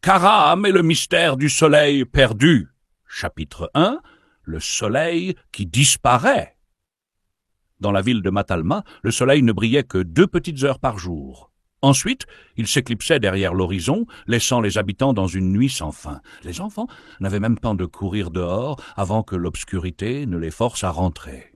Karam et le mystère du soleil perdu. Chapitre 1. Le soleil qui disparaît. Dans la ville de Matalma, le soleil ne brillait que 2 petites heures par jour. Ensuite, il s'éclipsait derrière l'horizon, laissant les habitants dans une nuit sans fin. Les enfants n'avaient même pas de courir dehors avant que l'obscurité ne les force à rentrer.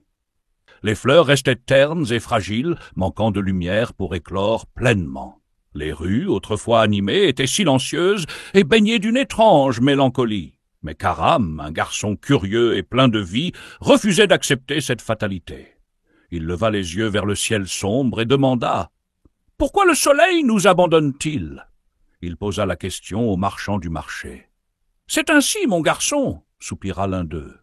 Les fleurs restaient ternes et fragiles, manquant de lumière pour éclore pleinement. Les rues, autrefois animées, étaient silencieuses et baignées d'une étrange mélancolie. Mais Karam, un garçon curieux et plein de vie, refusait d'accepter cette fatalité. Il leva les yeux vers le ciel sombre et demanda « Pourquoi le soleil nous abandonne-t-il » Il posa la question au marchand du marché. « C'est ainsi, mon garçon » soupira l'un d'eux.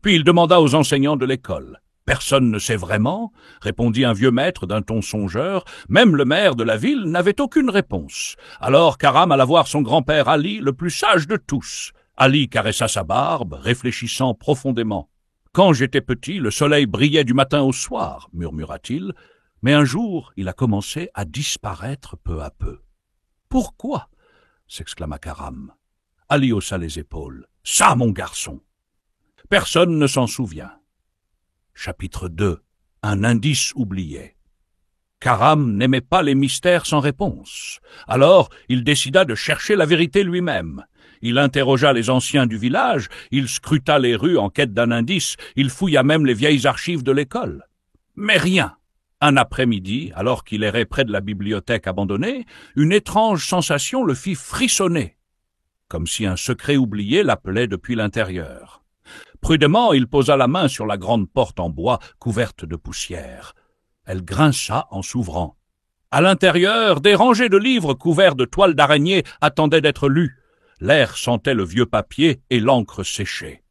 Puis il demanda aux enseignants de l'école. « Personne ne sait vraiment » répondit un vieux maître d'un ton songeur. Même le maire de la ville n'avait aucune réponse. Alors Karam alla voir son grand-père Ali, le plus sage de tous. Ali caressa sa barbe, réfléchissant profondément. « Quand j'étais petit, le soleil brillait du matin au soir, » murmura-t-il, mais un jour, il a commencé à disparaître peu à peu. « Pourquoi » s'exclama Karam. Ali haussa les épaules. « Ça, mon garçon !» Personne ne s'en souvient. Chapitre 2. Un indice oublié. Karam n'aimait pas les mystères sans réponse. Alors, il décida de chercher la vérité lui-même. Il interrogea les anciens du village, il scruta les rues en quête d'un indice, il fouilla même les vieilles archives de l'école. Mais rien. Un après-midi, alors qu'il errait près de la bibliothèque abandonnée, une étrange sensation le fit frissonner, comme si un secret oublié l'appelait depuis l'intérieur. Prudemment, il posa la main sur la grande porte en bois couverte de poussière. Elle grinça en s'ouvrant. À l'intérieur, des rangées de livres couverts de toiles d'araignée attendaient d'être lus. L'air sentait le vieux papier et l'encre séchée.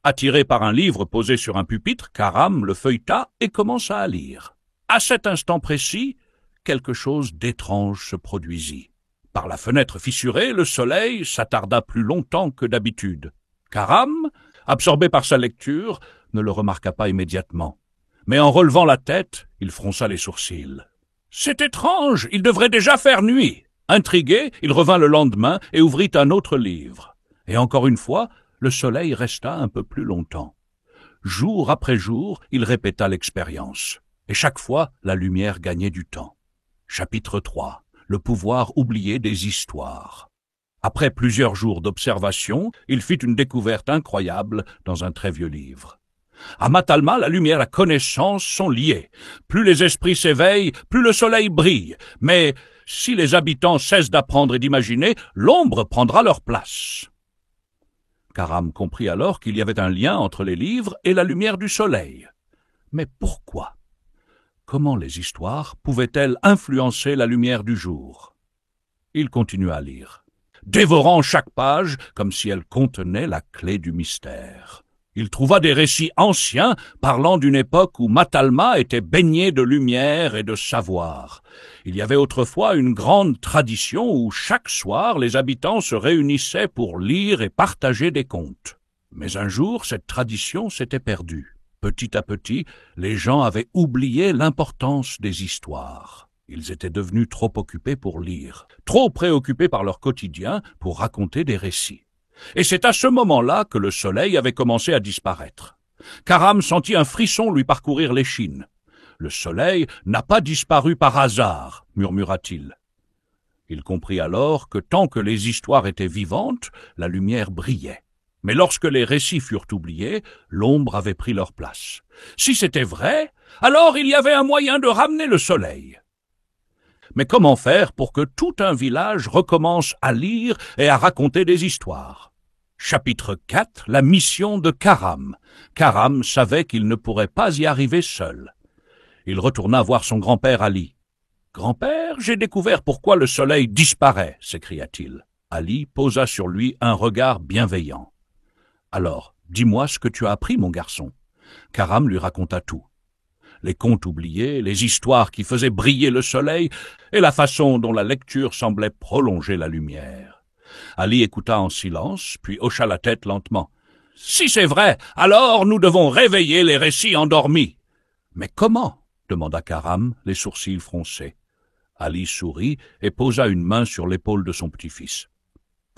Attiré par un livre posé sur un pupitre, Karam le feuilleta et commença à lire. À cet instant précis, quelque chose d'étrange se produisit. Par la fenêtre fissurée, le soleil s'attarda plus longtemps que d'habitude. Karam, absorbé par sa lecture, ne le remarqua pas immédiatement. Mais en relevant la tête, il fronça les sourcils. « C'est étrange, il devrait déjà faire nuit !» Intrigué, il revint le lendemain et ouvrit un autre livre. Et encore une fois, le soleil resta un peu plus longtemps. Jour après jour, il répéta l'expérience. Et chaque fois, la lumière gagnait du temps. Chapitre 3. Le pouvoir oublié des histoires. Après plusieurs jours d'observation, il fit une découverte incroyable dans un très vieux livre. À Matalma, la lumière et la connaissance sont liées. Plus les esprits s'éveillent, plus le soleil brille. Mais si les habitants cessent d'apprendre et d'imaginer, l'ombre prendra leur place. Karam comprit alors qu'il y avait un lien entre les livres et la lumière du soleil. Mais pourquoi ? Comment les histoires pouvaient-elles influencer la lumière du jour ? Il continua à lire, dévorant chaque page comme si elle contenait la clé du mystère. Il trouva des récits anciens parlant d'une époque où Matalma était baignée de lumière et de savoir. Il y avait autrefois une grande tradition où chaque soir les habitants se réunissaient pour lire et partager des contes. Mais un jour, cette tradition s'était perdue. Petit à petit, les gens avaient oublié l'importance des histoires. Ils étaient devenus trop occupés pour lire, trop préoccupés par leur quotidien pour raconter des récits. Et c'est à ce moment-là que le soleil avait commencé à disparaître. Karam sentit un frisson lui parcourir l'échine. « Le soleil n'a pas disparu par hasard » murmura-t-il. Il comprit alors que tant que les histoires étaient vivantes, la lumière brillait. Mais lorsque les récits furent oubliés, l'ombre avait pris leur place. Si c'était vrai, alors il y avait un moyen de ramener le soleil. Mais comment faire pour que tout un village recommence à lire et à raconter des histoires ? Chapitre 4. La mission de Karam. Karam savait qu'il ne pourrait pas y arriver seul. Il retourna voir son grand-père Ali. « Grand-père, j'ai découvert pourquoi le soleil disparaît » s'écria-t-il. Ali posa sur lui un regard bienveillant. « Alors, dis-moi ce que tu as appris, mon garçon. » Karam lui raconta tout. Les contes oubliés, les histoires qui faisaient briller le soleil et la façon dont la lecture semblait prolonger la lumière. Ali écouta en silence, puis hocha la tête lentement. « Si c'est vrai, alors nous devons réveiller les récits endormis. »« Mais comment ?» demanda Karam, les sourcils froncés. Ali sourit et posa une main sur l'épaule de son petit-fils.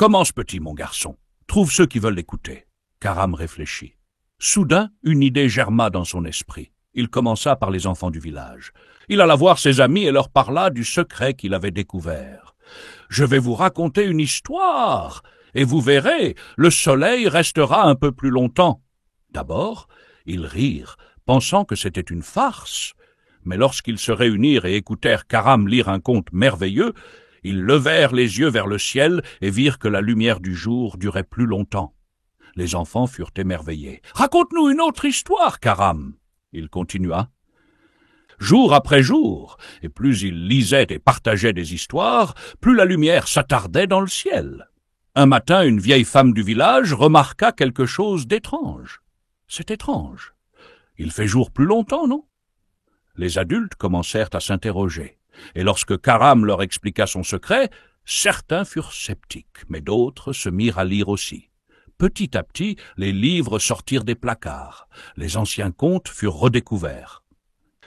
Commence petit, mon garçon. Trouve ceux qui veulent l'écouter. Karam réfléchit. Soudain, une idée germa dans son esprit. Il commença par les enfants du village. Il alla voir ses amis et leur parla du secret qu'il avait découvert. « Je vais vous raconter une histoire, et vous verrez, le soleil restera un peu plus longtemps. » D'abord, ils rirent, pensant que c'était une farce. Mais lorsqu'ils se réunirent et écoutèrent Karam lire un conte merveilleux, ils levèrent les yeux vers le ciel et virent que la lumière du jour durait plus longtemps. Les enfants furent émerveillés. « Raconte-nous une autre histoire, Karam !» Il continua. Jour après jour, et plus il lisait et partageait des histoires, plus la lumière s'attardait dans le ciel. Un matin, une vieille femme du village remarqua quelque chose d'étrange. C'est étrange. Il fait jour plus longtemps, non? Les adultes commencèrent à s'interroger, et lorsque Karam leur expliqua son secret, certains furent sceptiques, mais d'autres se mirent à lire aussi. Petit à petit, les livres sortirent des placards. Les anciens contes furent redécouverts.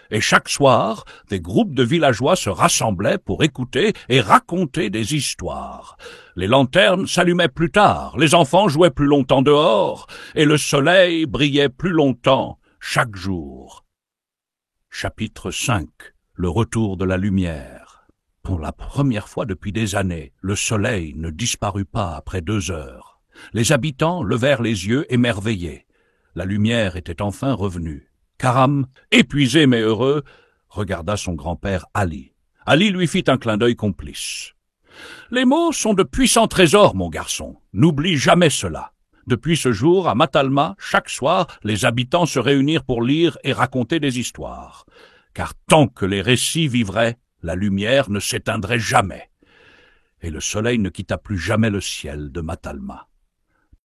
Et chaque soir, des groupes de villageois se rassemblaient pour écouter et raconter des histoires. Les lanternes s'allumaient plus tard, les enfants jouaient plus longtemps dehors, et le soleil brillait plus longtemps chaque jour. Chapitre 5. Le retour de la lumière. Pour la première fois depuis des années, le soleil ne disparut pas après 2 heures. Les habitants levèrent les yeux émerveillés. La lumière était enfin revenue. Karam, épuisé mais heureux, regarda son grand-père Ali. Ali lui fit un clin d'œil complice. « Les mots sont de puissants trésors, mon garçon. N'oublie jamais cela. » Depuis ce jour, à Matalma, chaque soir, les habitants se réunirent pour lire et raconter des histoires. Car tant que les récits vivraient, la lumière ne s'éteindrait jamais. Et le soleil ne quitta plus jamais le ciel de Matalma.